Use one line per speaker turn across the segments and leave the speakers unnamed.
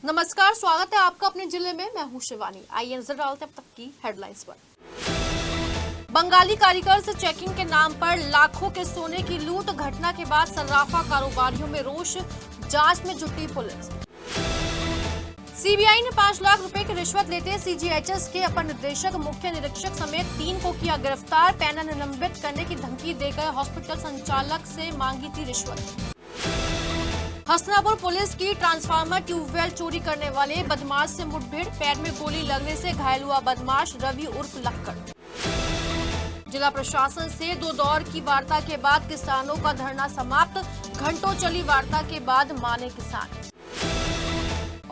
नमस्कार, स्वागत है आपका अपने जिले में। मैं हूं शिवानी। आइए नजर डालते हैं अब तक की हेडलाइंस पर। बंगाली कारीगर से चेकिंग के नाम पर लाखों के सोने की लूट, घटना के बाद सर्राफा कारोबारियों में रोष, जांच में जुटी पुलिस। सीबीआई ने 5 लाख रुपए की रिश्वत लेते सीजीएचएस के अपर निदेशक, मुख्य निरीक्षक समेत 3 को किया गिरफ्तार। पैनल निलंबित करने की धमकी देकर हॉस्पिटल संचालक से मांगी थी रिश्वत। हसनापुर पुलिस की ट्रांसफार्मर ट्यूबवेल चोरी करने वाले बदमाश से मुठभेड़, पैर में गोली लगने से घायल हुआ बदमाश रवि उर्फ लक्कड़। जिला प्रशासन से 2 दौर की वार्ता के बाद किसानों का धरना समाप्त, घंटों चली वार्ता के बाद माने किसान।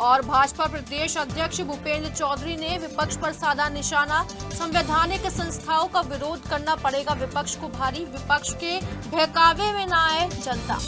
और भाजपा प्रदेश अध्यक्ष भूपेंद्र चौधरी ने विपक्ष पर साधा निशाना, संवैधानिक संस्थाओं का विरोध करना पड़ेगा विपक्ष को भारी, विपक्ष के बहकावे में न आए जनता।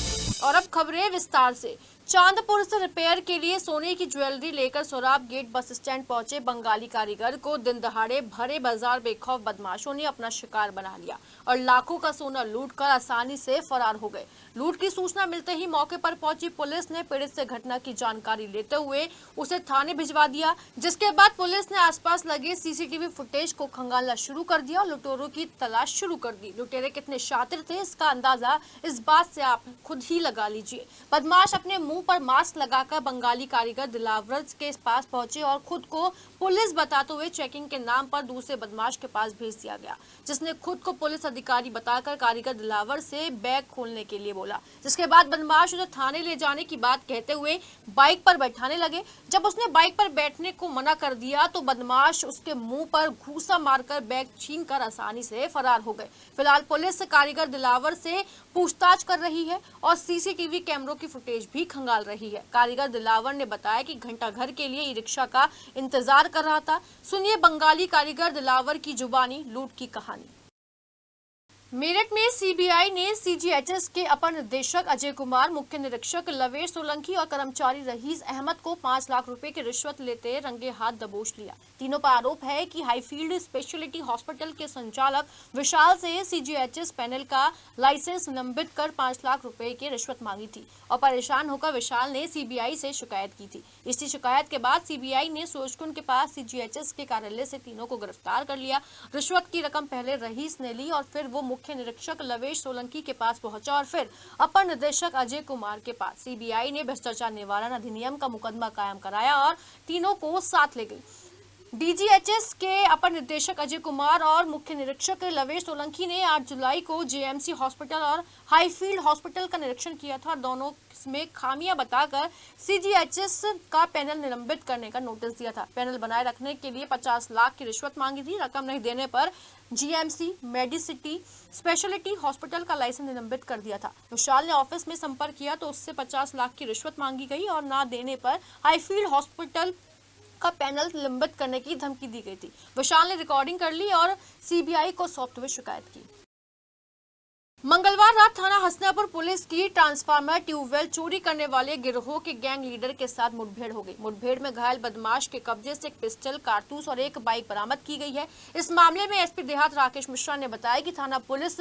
और अब खबरें विस्तार से। चांदपुर से रिपेयर के लिए सोने की ज्वेलरी लेकर सोराब गेट बस स्टैंड पहुंचे बंगाली कारीगर को दिन दहाड़े भरे बाजार बेखौफ बदमाशों ने अपना शिकार बना लिया और लाखों का सोना लूटकर आसानी से फरार हो गए। लूट की सूचना मिलते ही मौके पर पहुंची पुलिस ने पीड़ित से घटना की जानकारी लेते हुए उसे थाने भिजवा दिया, जिसके बाद पुलिस ने आसपास लगे सीसीटीवी फुटेज को खंगालना शुरू कर दिया और लुटेरों की तलाश शुरू कर दी। लुटेरे कितने शातिर थे इसका अंदाजा इस बात से आप खुद ही लगा लीजिए। बदमाश अपने मुंह पर मास्क लगाकर बंगाली कारीगर दिलावर के पास पहुंचे और खुद को पुलिस बताते हुए चेकिंग के नाम पर दूसरे बदमाश के पास भेज दिया गया, जिसने खुद को पुलिस अधिकारी बताकर कारीगर दिलावर से बैग खोलने के लिए बोला, जिसके बाद बदमाश उसे थाने ले जाने की बात कहते हुए बाइक पर बैठाने लगे। जब उसने बाइक पर बैठने को मना कर दिया तो बदमाश उसके मुंह पर घूसा मारकर बैग छीनकर आसानी से फरार हो गए। फिलहाल पुलिस कारीगर दिलावर से पूछताछ कर रही है और सीसीटीवी कैमरों की फुटेज भी खंगाल रही है। कारीगर दिलावर ने बताया कि घंटा घर के लिए ई रिक्शा का इंतजार कर रहा था। सुनिए बंगाली कारीगर दिलावर की जुबानी लूट की कहानी। मेरठ में सीबीआई ने सीजीएचएस के अपर निदेशक अजय कुमार, मुख्य निरीक्षक लवेश सोलंकी और कर्मचारी रहीस अहमद को 5 लाख रुपए की रिश्वत लेते रंगे हाथ दबोच लिया। तीनों पर आरोप है कि हाईफील्ड स्पेशलिटी हॉस्पिटल के संचालक विशाल से सीजीएचएस पैनल का लाइसेंस निलंबित कर 5 लाख रुपए की रिश्वत मांगी थी और परेशान होकर विशाल ने सीबीआई से शिकायत की थी। इसी शिकायत के बाद सीबीआई ने सूरजकुंड के पास सीजीएचएस के कार्यालय से तीनों को गिरफ्तार कर लिया। रिश्वत की रकम पहले रहीस ने ली और फिर वो मुख्य निरीक्षक लवेश सोलंकी के पास पहुंचा और फिर अपर निदेशक अजय कुमार के पास। सीबीआई ने भ्रष्टाचार निवारण अधिनियम का मुकदमा कायम कराया और तीनों को साथ ले गई। डीजीएचएस के अपर निदेशक अजय कुमार और मुख्य निरीक्षक लवेश सोलंकी ने 8 जुलाई को जेएमसी हॉस्पिटल और हाईफील्ड हॉस्पिटल का निरीक्षण किया था और दोनों में खामियां बताकर सीजीएचएस का पैनल निलंबित करने का नोटिस दिया था। पैनल बनाए रखने के लिए 50 लाख की रिश्वत मांगी थी। रकम नहीं देने पर जीएमसी मेडिसिटी स्पेशलिटी हॉस्पिटल का लाइसेंस निलंबित कर दिया था। विशाल ने ऑफिस में संपर्क किया तो उससे 50 लाख की रिश्वत मांगी गई और ना देने पर हाईफील्ड हॉस्पिटल का पैनल निलंबित करने की धमकी दी गई थी। विशाल ने रिकॉर्डिंग कर ली और सीबीआई को सौंपते हुए शिकायत की। मंगलवार रात थाना हसनापुर पुलिस की ट्रांसफार्मर ट्यूबवेल चोरी करने वाले गिरोह के गैंग लीडर के साथ मुठभेड़ हो गई। मुठभेड़ में घायल बदमाश के कब्जे से एक पिस्टल, कारतूस और एक बाइक बरामद की गई है। इस मामले में एसपी देहात राकेश मिश्रा ने बताया कि थाना पुलिस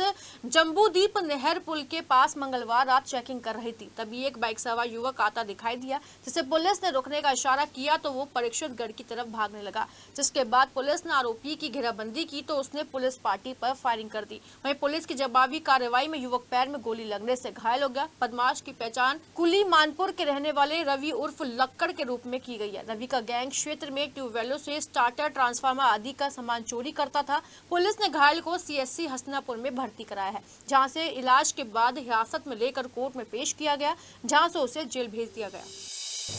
जम्बूदीप नहर पुल के पास मंगलवार रात चेकिंग कर रही थी, तभी एक बाइक सवार युवक आता दिखाई दिया, जिसे पुलिस ने रोकने का इशारा किया तो वो परीक्षितगढ़ की तरफ भागने लगा, जिसके बाद पुलिस ने आरोपी की घेराबंदी की तो उसने पुलिस पार्टी पर फायरिंग कर दी। वहीं पुलिस की जवाबी कार्रवाई में युवक पैर में गोली लगने से घायल हो गया। बदमाश की पहचान कुली मानपुर के रहने वाले रवि उर्फ लक्कड़ के रूप में की गई है। रवि का गैंग क्षेत्र में ट्यूबवेलों से स्टार्टर, ट्रांसफार्मर आदि का सामान चोरी करता था। पुलिस ने घायल को सीएससी हसनापुर में भर्ती कराया है, जहां से इलाज के बाद हिरासत में लेकर कोर्ट में पेश किया गया, जहां से उसे जेल भेज दिया गया।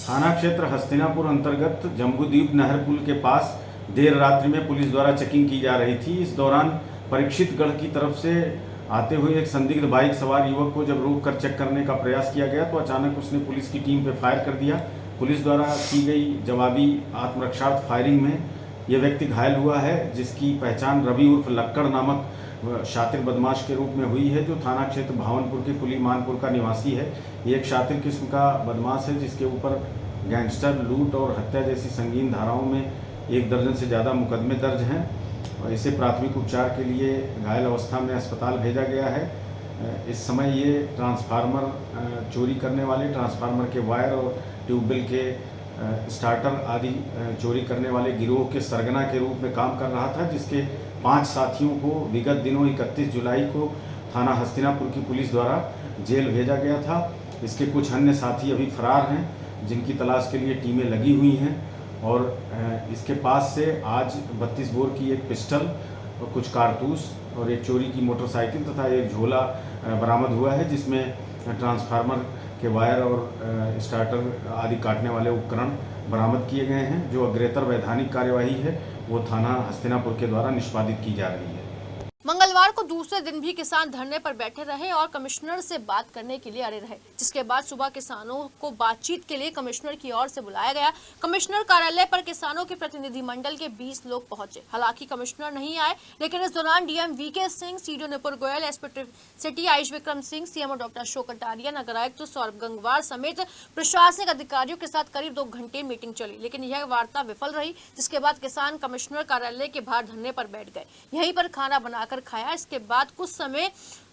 थाना क्षेत्र हस्तिनापुर अंतर्गत जम्बूदीप नहर पुल के पास देर रात्रि में पुलिस द्वारा चेकिंग की जा रही थी। इस दौरान परीक्षितगढ़ की तरफ से आते हुए एक संदिग्ध बाइक सवार युवक को जब रोक कर चेक करने का प्रयास किया गया तो अचानक उसने पुलिस की टीम पर फायर कर दिया। पुलिस द्वारा की गई जवाबी आत्मरक्षार्थ फायरिंग में यह व्यक्ति घायल हुआ है, जिसकी पहचान रवि उर्फ लक्कड़ नामक शातिर बदमाश के रूप में हुई है, जो थाना क्षेत्र भावनपुर के कुली मानपुर का निवासी है। ये एक शातिर किस्म का बदमाश है, जिसके ऊपर गैंगस्टर, लूट और हत्या जैसी संगीन धाराओं में 1 दर्जन से ज़्यादा मुकदमे दर्ज हैं और इसे प्राथमिक उपचार के लिए घायल अवस्था में अस्पताल भेजा गया है। इस समय ये ट्रांसफार्मर चोरी करने वाले ट्रांसफार्मर के वायर और ट्यूबवेल के स्टार्टर आदि चोरी करने वाले गिरोह के सरगना के रूप में काम कर रहा था, जिसके 5 साथियों को विगत दिनों 31 जुलाई को थाना हस्तिनापुर की पुलिस द्वारा जेल भेजा गया था। इसके कुछ अन्य साथी अभी फरार हैं, जिनकी तलाश के लिए टीमें लगी हुई हैं और इसके पास से आज 32 बोर की एक पिस्टल और कुछ कारतूस और एक चोरी की मोटरसाइकिल तथा एक झोला बरामद हुआ है, जिसमें ट्रांसफार्मर के वायर और स्टार्टर आदि काटने वाले उपकरण बरामद किए गए हैं। जो अग्रेतर वैधानिक कार्यवाही है वो थाना हस्तिनापुर के द्वारा निष्पादित की जा रही है।
मंगलवार को दूसरे दिन भी किसान धरने पर बैठे रहे और कमिश्नर से बात करने के लिए अड़े रहे, जिसके बाद सुबह किसानों को बातचीत के लिए कमिश्नर की ओर से बुलाया गया। कमिश्नर कार्यालय पर किसानों के प्रतिनिधिमंडल के 20 लोग पहुंचे। हालांकि कमिश्नर नहीं आए, लेकिन इस दौरान DM VK Singh, CDO Nipur Goyal, SP city Ayush Vikram Singh, CMO doctor Ashok Kataria, नगर आयुक्त सौरभ गंगवार समेत प्रशासनिक अधिकारियों के साथ करीब 2 घंटे मीटिंग चली, लेकिन यह वार्ता विफल रही। जिसके बाद किसान कमिश्नर कार्यालय के बाहर धरने पर बैठ गए। यहीं पर खाना बनाकर खाया। इसके बाद कुछ समय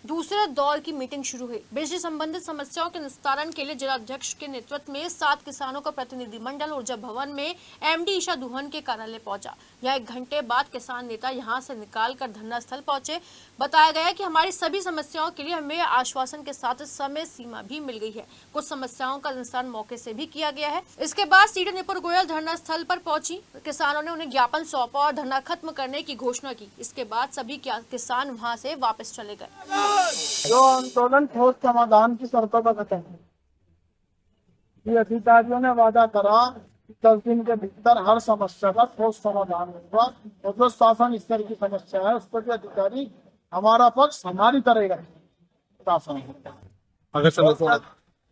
दूसरे दौर की मीटिंग शुरू हुई। बिजली संबंधित समस्याओं के निस्तारण के लिए जिलाध्यक्ष के नेतृत्व में 7 किसानों का प्रतिनिधिमंडल ऊर्जा भवन में एमडी ईशा दुहन के कार्यालय पहुंचा। यह 1 घंटे बाद किसान नेता यहां से निकालकर धरना स्थल पहुंचे। बताया गया कि हमारी सभी समस्याओं के लिए हमें आश्वासन के साथ समय सीमा भी मिल गई है। कुछ समस्याओं का निस्तारण मौके से भी किया गया है। इसके बाद सीडीओ निपुर गोयल धरना स्थल पर पहुंची। किसानों ने उन्हें ज्ञापन सौंपा और धरना खत्म करने की घोषणा की। इसके बाद सभी किसान वहां से वापस चले गए।
जो आंदोलन ठोस समाधान की शर्तों का कथन है। ये अधिकारियों ने वादा करा कि 10 दिन के भीतर हर समस्या का ठोस समाधान होगा और जो शासन स्तर की समस्या है उस पर भी अधिकारी हमारा पक्ष हमारी तरह शासन अगर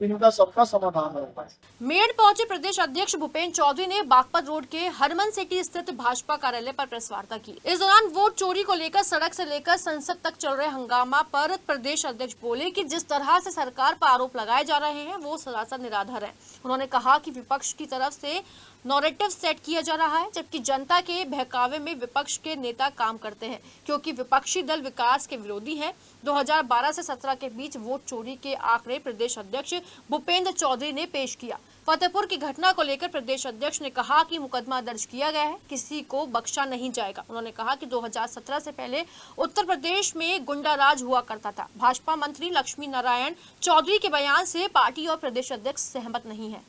इनका सबका समाधान होगा।
मेरठ पहुंचे प्रदेश अध्यक्ष भूपेंद्र चौधरी ने बागपत रोड के हरमन सिटी स्थित भाजपा कार्यालय पर प्रेस वार्ता की। इस दौरान वोट चोरी को लेकर सड़क से लेकर संसद तक चल रहे हंगामा पर प्रदेश अध्यक्ष बोले कि जिस तरह से सरकार पर आरोप लगाए जा रहे हैं वो सरासर निराधार है। उन्होंने कहा कि विपक्ष की तरफ से नैरेटिव सेट किया जा रहा है, जबकि जनता के बहकावे में विपक्ष के नेता काम करते हैं, क्योंकि विपक्षी दल विकास के विरोधी हैं। 2012 से 17 के बीच वोट चोरी के आंकड़े प्रदेश अध्यक्ष भूपेंद्र चौधरी ने पेश किया। फतेहपुर की घटना को लेकर प्रदेश अध्यक्ष ने कहा कि मुकदमा दर्ज किया गया है, किसी को बख्शा नहीं जाएगा। उन्होंने कहा कि 2017 से पहले उत्तर प्रदेश में गुंडा राज हुआ करता था। भाजपा मंत्री लक्ष्मी नारायण चौधरी के बयान से पार्टी और प्रदेश अध्यक्ष सहमत नहीं है।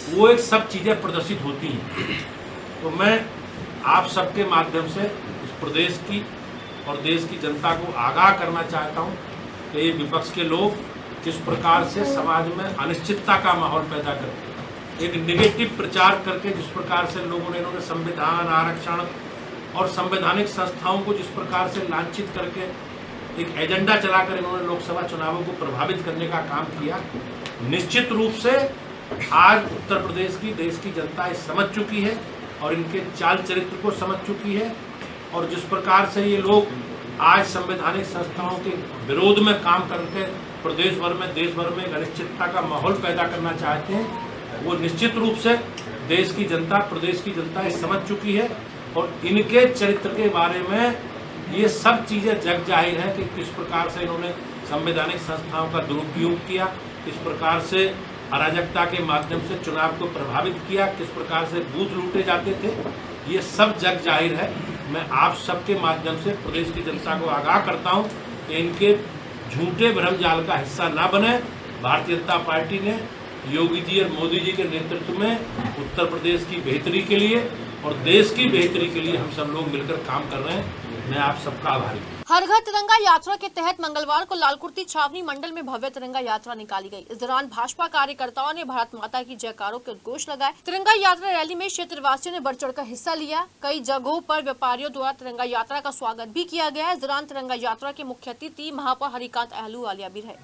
वो एक सब चीजें प्रदर्शित होती हैं, तो मैं आप सबके माध्यम से इस प्रदेश की और देश की जनता को आगाह करना चाहता हूं कि ये विपक्ष के लोग किस प्रकार से समाज में अनिश्चितता का माहौल पैदा करते हैं। एक नेगेटिव प्रचार करके जिस प्रकार से लोगों ने इन्होंने संविधान, आरक्षण और संवैधानिक संस्थाओं को जिस प्रकार से लांछित करके एक एजेंडा चलाकर इन्होंने लोकसभा चुनावों को प्रभावित करने का काम किया। निश्चित रूप से आज उत्तर प्रदेश की, देश की जनता इस समझ चुकी है और इनके चाल चरित्र को समझ चुकी है, और जिस प्रकार से ये लोग आज संवैधानिक संस्थाओं के विरोध में काम करके प्रदेश भर में, देश भर में एक अनिश्चितता का माहौल पैदा करना चाहते हैं, वो निश्चित रूप से देश की जनता, प्रदेश की जनता ये समझ चुकी है। और इनके चरित्र के बारे में ये सब चीज़ें जग जाहिर है कि किस प्रकार से इन्होंने संवैधानिक संस्थाओं का दुरुपयोग किया, किस प्रकार से अराजकता के माध्यम से चुनाव को प्रभावित किया, किस प्रकार से बूथ लूटे जाते थे, ये सब जग जाहिर है। मैं आप सबके माध्यम से प्रदेश की जनता को आगाह करता हूं कि इनके झूठे भ्रम जाल का हिस्सा ना बने। भारतीय जनता पार्टी ने योगी जी और मोदी जी के नेतृत्व में उत्तर प्रदेश की बेहतरी के लिए और देश की बेहतरी के लिए हम सब लोग मिलकर काम कर रहे हैं। मैं आप सबका आभारी हूँ।
हर घर तिरंगा यात्रा के तहत मंगलवार को लालकुर्ती छावनी मंडल में भव्य तिरंगा यात्रा निकाली गई। इस दौरान भाजपा कार्यकर्ताओं ने भारत माता की जयकारों के उद्घोष लगाए। तिरंगा यात्रा रैली में क्षेत्रवासियों ने बढ़ चढ़कर हिस्सा लिया। कई जगहों पर व्यापारियों द्वारा तिरंगा यात्रा का स्वागत भी किया गया। इस दौरान तिरंगा यात्रा के मुख्य अतिथि महापौर हरिकांत अहलूवालिया भी रहे।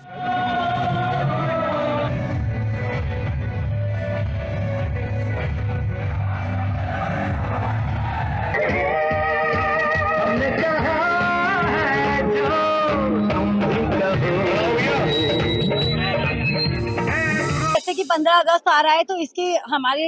जैसे कि 15 अगस्त आ रहा है तो इसकी हमारे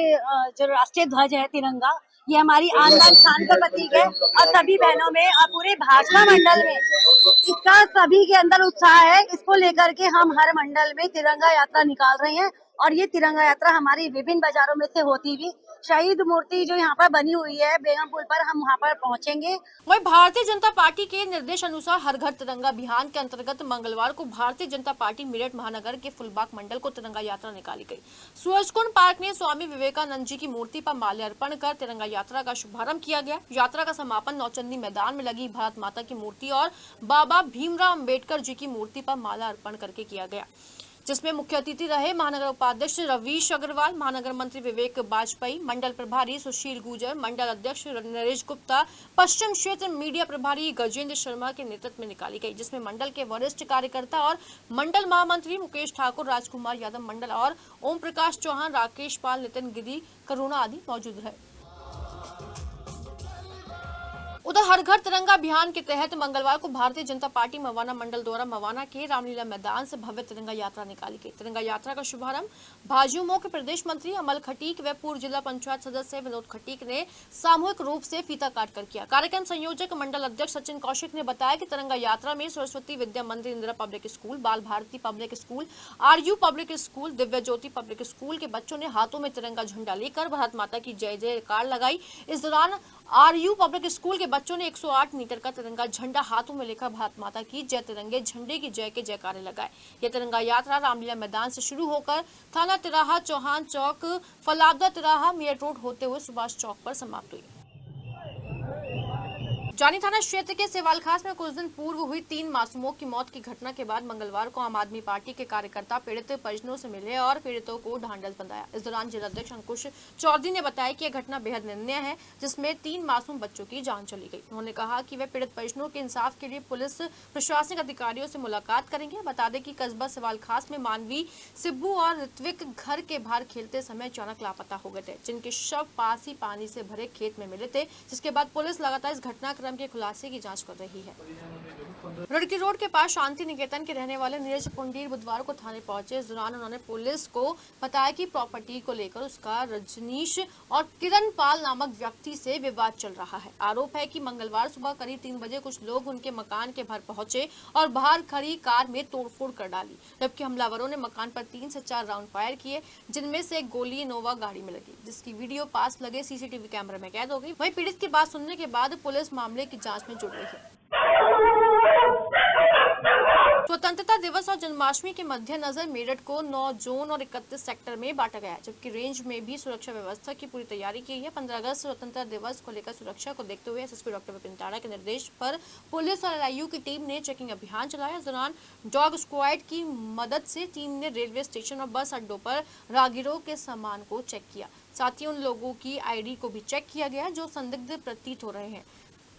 जो राष्ट्रीय ध्वज है तिरंगा, ये हमारी आन बान शान का प्रतीक है और सभी बहनों में और पूरे भाजपा मंडल में इसका सभी के अंदर उत्साह है। इसको लेकर के हम हर मंडल में तिरंगा यात्रा निकाल रहे हैं और ये तिरंगा यात्रा हमारी विभिन्न बाजारों में से होती हुई शहीद मूर्ति जो यहाँ पर बनी हुई है बेगम पुल पर, हम वहाँ पर पहुँचेंगे।
वहीं भारतीय जनता पार्टी के निर्देश अनुसार हर घर तिरंगा अभियान के अंतर्गत मंगलवार को भारतीय जनता पार्टी मेरठ महानगर के फुलबाग मंडल को तिरंगा यात्रा निकाली गई। सूरजकुंड पार्क में स्वामी विवेकानंद जी की मूर्ति पर माल्यार्पण कर तिरंगा यात्रा का शुभारंभ किया गया। यात्रा का समापन नौचंदी मैदान में लगी भारत माता की मूर्ति और बाबा भीमराव अम्बेडकर जी की मूर्ति पर माला अर्पण करके किया गया, जिसमें मुख्य अतिथि रहे महानगर उपाध्यक्ष रवीश अग्रवाल, महानगर मंत्री विवेक वाजपेयी, मंडल प्रभारी सुशील गुर्जर, मंडल अध्यक्ष नरेश गुप्ता, पश्चिम क्षेत्र मीडिया प्रभारी गजेंद्र शर्मा के नेतृत्व में निकाली गई, जिसमें मंडल के वरिष्ठ कार्यकर्ता और मंडल महामंत्री मुकेश ठाकुर, राजकुमार यादव मंडल और ओम प्रकाश चौहान, राकेश पाल, नितिन गिरी, करुणा आदि मौजूद रहे। उधर हर घर तिरंगा अभियान के तहत मंगलवार को भारतीय जनता पार्टी मवाना मंडल द्वारा मवाना के रामलीला मैदान से भव्य तिरंगा यात्रा निकाली गई। तिरंगा यात्रा का शुभारंभ भाजयुमो के प्रदेश मंत्री अमल खटीक व पूर्व जिला पंचायत सदस्य विनोद खटीक ने सामूहिक रूप से फीता काट कर किया। कार्यक्रम संयोजक मंडल अध्यक्ष सचिन कौशिक ने बताया कि तिरंगा यात्रा में सरस्वती विद्या मंदिर, Indira public school, Bal Bharati public school, RU public school, Divya Jyoti public school के बच्चों ने हाथों में तिरंगा झंडा लेकर भारत माता की जय जयकार लगाई। इस दौरान RU पब्लिक स्कूल के बच्चों ने 108 मीटर का तिरंगा झंडा हाथों में लेकर भारत माता की जय, तिरंगे झंडे की जय के जयकारे लगाए। यह तिरंगा यात्रा रामलीला मैदान से शुरू होकर थाना तिराहा, चौहान चौक, फलावदा तिराहा, मेरठ रोड होते हुए सुभाष चौक पर समाप्त हुई। जानी थाना क्षेत्र के सेवालखास में कुछ दिन पूर्व हुई 3 मासूमों की मौत की घटना के बाद मंगलवार को आम आदमी पार्टी के कार्यकर्ता पीड़ित परिजनों से मिले और पीड़ितों को ढांढस बंधाया। इस दौरान जिलाध्यक्ष अंकुश चौधरी ने बताया कि यह घटना बेहद निंदनीय है, जिसमें 3 मासूम बच्चों की जान चली गई। उन्होंने कहा कि वे पीड़ित परिजनों के इंसाफ के लिए पुलिस प्रशासनिक अधिकारियों से मुलाकात करेंगे। बता दें कि कस्बा सेवालखास में मानवी, सिब्बू और ऋत्विक घर के बाहर खेलते समय अचानक लापता हो गए थे, जिनके शव पास ही पानी से भरे खेत में मिले थे, जिसके बाद पुलिस लगातार इस घटनाक्रम के खुलासे की जांच कर रही है। रुड़की रोड के पास शांति निकेतन के रहने वाले नीरज पुंडीर बुधवार को थाने पहुंचे। इस दौरान उन्होंने पुलिस को बताया कि प्रॉपर्टी को लेकर उसका रजनीश और किरण पाल नामक व्यक्ति से विवाद चल रहा है। आरोप है कि मंगलवार सुबह करीब 3 बजे कुछ लोग उनके मकान के बाहर पहुंचे और बाहर खड़ी कार में तोड़फोड़ कर डाली, जबकि हमलावरों ने मकान पर 3 से 4 राउंड फायर किए, जिनमें से एक गोली इनोवा गाड़ी में लगी, जिसकी वीडियो पास लगे CCTV कैमरे में कैद हो गई। वहीं पीड़ित की बात सुनने के बाद पुलिस मामले की जांच में जुट गई है। स्वतंत्रता दिवस और जन्माष्टमी के मद्देनजर मेरठ को 9 जोन और 31 सेक्टर में बांटा गया है, जबकि रेंज में भी सुरक्षा व्यवस्था की पूरी तैयारी की है। 15 अगस्त स्वतंत्रता दिवस को लेकर सुरक्षा को देखते हुए SSP डॉक्टर विपिन ताड़ा के निर्देश पर पुलिस और LIU की टीम ने चेकिंग अभियान चलाया। इस दौरान डॉग स्क्वाड की मदद से टीम ने रेलवे स्टेशन और बस अड्डों पर राहगीरों के सामान को चेक किया। साथ ही उन लोगों की ID को भी चेक किया गया जो संदिग्ध प्रतीत हो रहे हैं।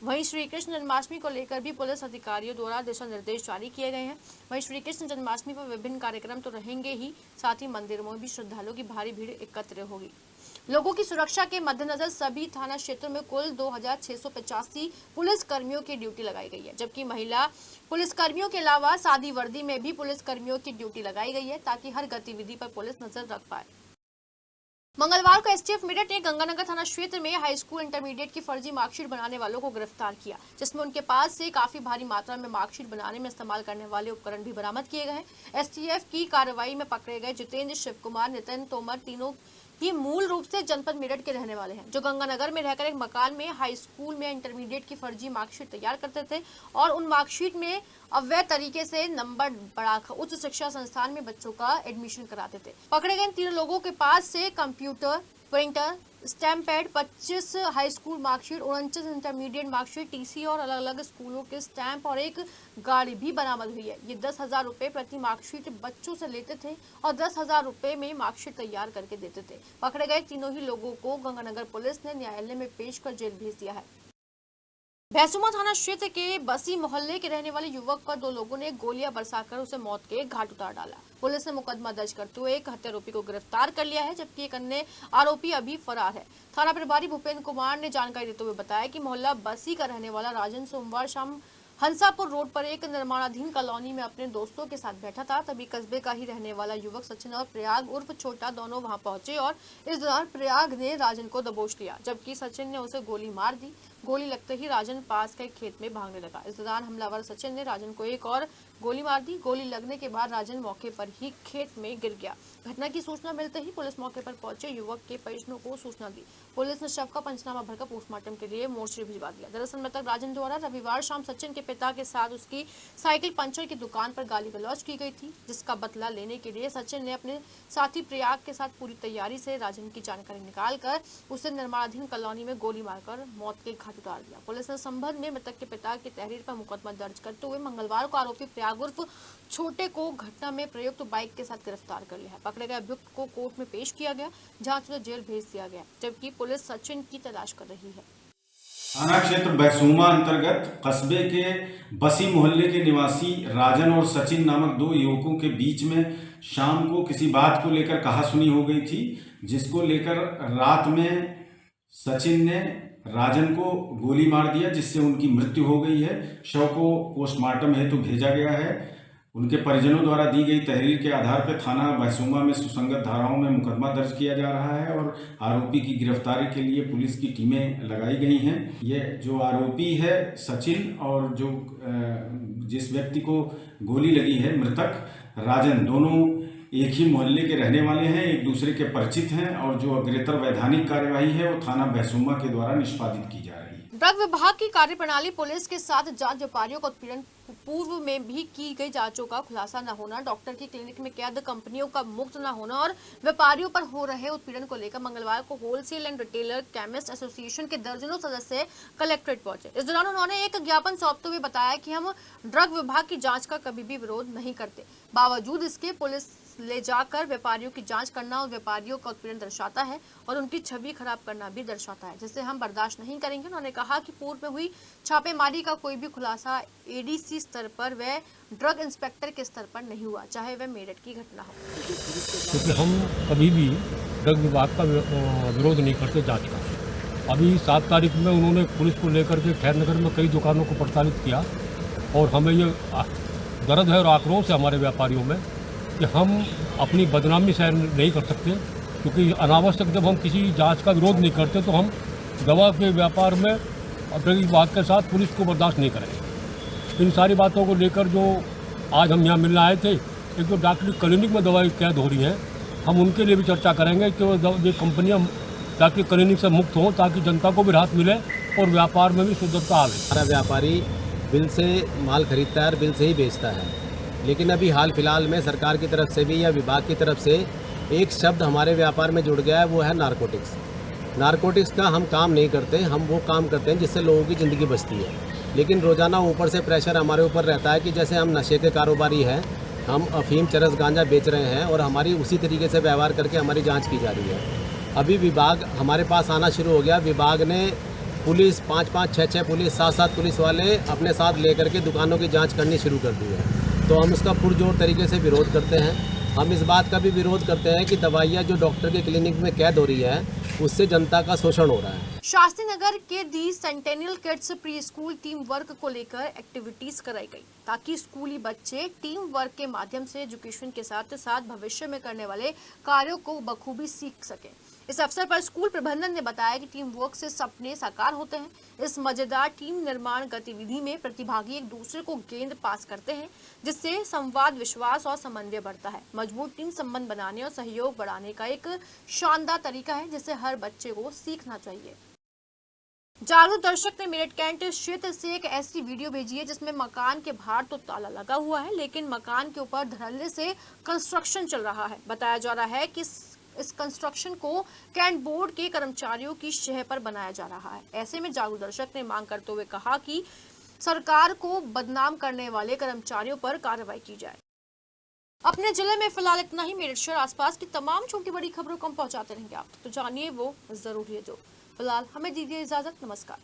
वहीं श्री कृष्ण जन्माष्टमी को लेकर भी पुलिस अधिकारियों द्वारा दिशा निर्देश जारी किए गए हैं। वहीं श्री कृष्ण जन्माष्टमी पर विभिन्न कार्यक्रम तो रहेंगे ही, साथ ही मंदिरों में भी श्रद्धालुओं की भारी भीड़ एकत्र होगी। लोगों की सुरक्षा के मद्देनजर सभी थाना क्षेत्रों में कुल 2685 पुलिस कर्मियों की ड्यूटी लगाई गई है, जबकि महिला पुलिस कर्मियों के अलावा सादी वर्दी में भी पुलिस कर्मियों की ड्यूटी लगाई गई है, ताकि हर गतिविधि पर पुलिस नजर रख पाए। मंगलवार को STF मेरठ ने गंगानगर थाना क्षेत्र में हाई स्कूल इंटरमीडिएट की फर्जी मार्कशीट बनाने वालों को गिरफ्तार किया, जिसमें उनके पास से काफी भारी मात्रा में मार्कशीट बनाने में इस्तेमाल करने वाले उपकरण भी बरामद किए गए। STF की कार्रवाई में पकड़े गए जितेंद्र, शिव कुमार, नितिन तोमर तीनों ही मूल रूप से जनपद मेरठ के रहने वाले हैं, जो गंगानगर में रहकर एक मकान में हाई स्कूल में इंटरमीडिएट की फर्जी मार्कशीट तैयार करते थे और उन मार्कशीट में अवैध तरीके से नंबर बढ़ाकर उच्च शिक्षा संस्थान में बच्चों का एडमिशन कराते थे। पकड़े गए 3 लोगों के पास से computer, printer, stamp pad, 25 high school marksheet, 49 intermediate marksheet, TC और अलग अलग स्कूलों के स्टैंप और एक गाड़ी भी बरामद हुई है। ये 10,000 रुपए प्रति मार्कशीट बच्चों से लेते थे और 10,000 रुपए में मार्कशीट तैयार करके देते थे। पकड़े गए तीनों ही लोगों को गंगानगर पुलिस ने न्यायालय में पेश कर जेल भेज दिया है। भैंसुमा थाना क्षेत्र के बसी मोहल्ले के रहने वाले युवक पर 2 लोगों ने गोलियां बरसाकर उसे मौत के घाट उतार डाला। पुलिस ने मुकदमा दर्ज करते हुए एक हत्या आरोपी को गिरफ्तार कर लिया है, जबकि एक अन्य आरोपी अभी फरार है। थाना प्रभारी भूपेंद्र कुमार ने जानकारी देते हुए बताया कि मोहल्ला बसी का रहने वाला राजन सोमवार शाम हंसापुर रोड पर एक निर्माणाधीन कॉलोनी में अपने दोस्तों के साथ बैठा था। तभी कस्बे का ही रहने वाला युवक सचिन और प्रयाग उर्फ छोटा दोनों वहां पहुंचे और इस दौरान प्रयाग ने राजन को दबोच लिया, जबकि सचिन ने उसे गोली मार दी। गोली लगते ही राजन पास के खेत में भागने लगा। इस दौरान हमलावर सचिन ने राजन को एक और गोली मार दी। गोली लगने के बाद राजन मौके पर ही खेत में गिर गया। घटना की सूचना मिलते ही पुलिस मौके पर पहुंचे युवक के परिजनों को सूचना दी। पुलिस ने शव का पंचनामा भरकर पोस्टमार्टम के लिए मोर्चरी भिजवा दिया। दरअसल मृतक राजन द्वारा रविवार शाम सचिन के पिता के साथ उसकी साइकिल पंचर की दुकान पर गाली गलौज की गई थी, जिसका बदला लेने के लिए सचिन ने अपने साथी प्रयाग के साथ पूरी तैयारी से राजन की जानकारी निकालकर उसे निर्माणाधीन कॉलोनी में गोली मारकर मौत के घाट उतार दिया। पुलिस ने संबंध में मृतक के पिता की तहरीर पर मुकदमा दर्ज करते हुए मंगलवार को आरोपी प्रयाग उर्फ छोटे को घटना में प्रयुक्त बाइक के साथ गिरफ्तार कर लिया है। पकड़े गए अभियुक्त को कोर्ट में पेश किया गया, जहां उसे जेल भेज दिया गया, जबकि पुलिस सचिन की तलाश कर रही है।
थाना क्षेत्र बैसूमा अंतर्गत कस्बे के बसी मोहल्ले के निवासी राजन और सचिन नामक दो युवकों के बीच में शाम को किसी बात को लेकर कहासुनी हो गई थी, जिसको लेकर रात में सचिन ने राजन को गोली मार दिया, जिससे उनकी मृत्यु हो गई है। शव को पोस्टमार्टम हेतु भेजा गया है। उनके परिजनों द्वारा दी गई तहरीर के आधार पर थाना बैसूमा में सुसंगत धाराओं में मुकदमा दर्ज किया जा रहा है और आरोपी की गिरफ्तारी के लिए पुलिस की टीमें लगाई गई हैं। ये जो आरोपी है सचिन और जो जिस व्यक्ति को गोली लगी है मृतक राजन, दोनों एक ही मोहल्ले के रहने वाले हैं, एक दूसरे के परिचित हैं और जो अग्रेतर वैधानिक कार्यवाही है वो थाना बैसूमा के द्वारा निष्पादित की जा रही है।
ड्रग विभाग की कार्यप्रणाली पुलिस के साथ जांच व्यापारियों का उत्पीड़न पूर्व में भी की गई जांचों का खुलासा न होना, डॉक्टर की क्लिनिक में कैद कंपनियों का मुक्त न होना और व्यापारियों पर हो रहे उत्पीड़न को लेकर मंगलवार को wholesale and retailer chemist association के दर्जनों सदस्य कलेक्ट्रेट पहुंचे। इस दौरान उन्होंने एक ज्ञापन सौंपते हुए बताया कि हम ड्रग विभाग की जांच का कभी भी विरोध नहीं करते, बावजूद इसके पुलिस ले जाकर व्यापारियों की जांच करना और व्यापारियों का उत्पीड़न दर्शाता है और उनकी छवि खराब करना भी दर्शाता है, जिसे हम बर्दाश्त नहीं करेंगे। उन्होंने कहा कि पूर्व में हुई छापेमारी का कोई भी खुलासा एडीसी स्तर पर व ड्रग इंस्पेक्टर के स्तर पर नहीं हुआ, चाहे वह मेरठ की घटना हो।
क्योंकि हम कभी भी ड्रग विभाग का विरोध नहीं करते जांच का। अभी 7 तारीख में उन्होंने पुलिस को लेकर के खैर नगर में कई दुकानों को प्रताड़ित किया और हमें ये दर्द है और आक्रोश है हमारे व्यापारियों में कि हम अपनी बदनामी सहन नहीं कर सकते, क्योंकि अनावश्यक जब हम किसी जांच का विरोध नहीं करते तो हम दवा के व्यापार में ड्रग विभाग के साथ पुलिस को बर्दाश्त नहीं करेंगे। इन सारी बातों को लेकर जो आज हम यहाँ मिलने आए थे, एक जो डॉक्टरी क्लिनिक में दवाई कैद हो रही है, हम उनके लिए भी चर्चा करेंगे कि ये कंपनियाँ डॉक्टरी क्लिनिक से मुक्त हों ताकि जनता को भी राहत मिले और व्यापार में भी शुद्धता आवे।
हमारा व्यापारी बिल से माल खरीदता है और बिल से ही बेचता है, लेकिन अभी हाल फिलहाल में सरकार की तरफ से भी या विभाग की तरफ से एक शब्द हमारे व्यापार में जुड़ गया है, वो है नारकोटिक्स। नारकोटिक्स का हम काम नहीं करते, हम वो काम करते हैं जिससे लोगों की ज़िंदगी बचती है। लेकिन रोज़ाना ऊपर से प्रेशर हमारे ऊपर रहता है कि जैसे हम नशे के कारोबारी हैं, हम अफीम चरस गांजा बेच रहे हैं और हमारी उसी तरीके से व्यवहार करके हमारी जाँच की जा रही है। अभी विभाग हमारे पास आना शुरू हो गया। विभाग ने पुलिस 5-5, 6-6 पुलिस, 7-7 पुलिस वाले अपने साथ लेकर के दुकानों की जाँच करनी शुरू कर दी है। तो हम इसका पुरजोर तरीके से विरोध करते हैं। हम इस बात का भी विरोध करते हैं कि दवाइयाँ जो डॉक्टर के क्लिनिक में कैद हो रही है, उससे जनता का शोषण हो रहा है।
शास्त्री नगर के the centennial kids pre school team work को लेकर एक्टिविटीज कराई गई, ताकि स्कूली बच्चे टीम वर्क के माध्यम से एजुकेशन के साथ साथ भविष्य में करने वाले कार्यों को बखूबी सीख सके। इस अवसर पर स्कूल प्रबंधन ने बताया कि टीम वर्क से सपने साकार होते हैं। इस मजेदार टीम निर्माण गतिविधि में प्रतिभागी एक दूसरे को गेंद पास करते हैं, जिससे संवाद, विश्वास और समन्वय बढ़ता है। मजबूत टीम संबंध बनाने और सहयोग बढ़ाने का एक शानदार तरीका है, जिसे हर बच्चे को सीखना चाहिए। जागरूक दर्शक ने मेरठ कैंट क्षेत्र से एक ऐसी वीडियो भेजी है जिसमें मकान के बाहर तो ताला लगा हुआ है, लेकिन मकान के ऊपर धड़ल्ले से कंस्ट्रक्शन चल रहा है। बताया जा रहा है कि इस कंस्ट्रक्शन को कैंट बोर्ड के कर्मचारियों की शह पर बनाया जा रहा है। ऐसे में जागरूक दर्शक ने मांग करते हुए कहा कि सरकार को बदनाम करने वाले कर्मचारियों पर कार्रवाई की जाए। अपने जिले में फिलहाल इतना ही। मेरठ शहर आसपास की तमाम छोटी बड़ी खबरों को हम पहुंचाते रहेंगे आप तक, तो जानिए वो जरूरी है जो। फिलहाल हमें दीजिए इजाजत। नमस्कार।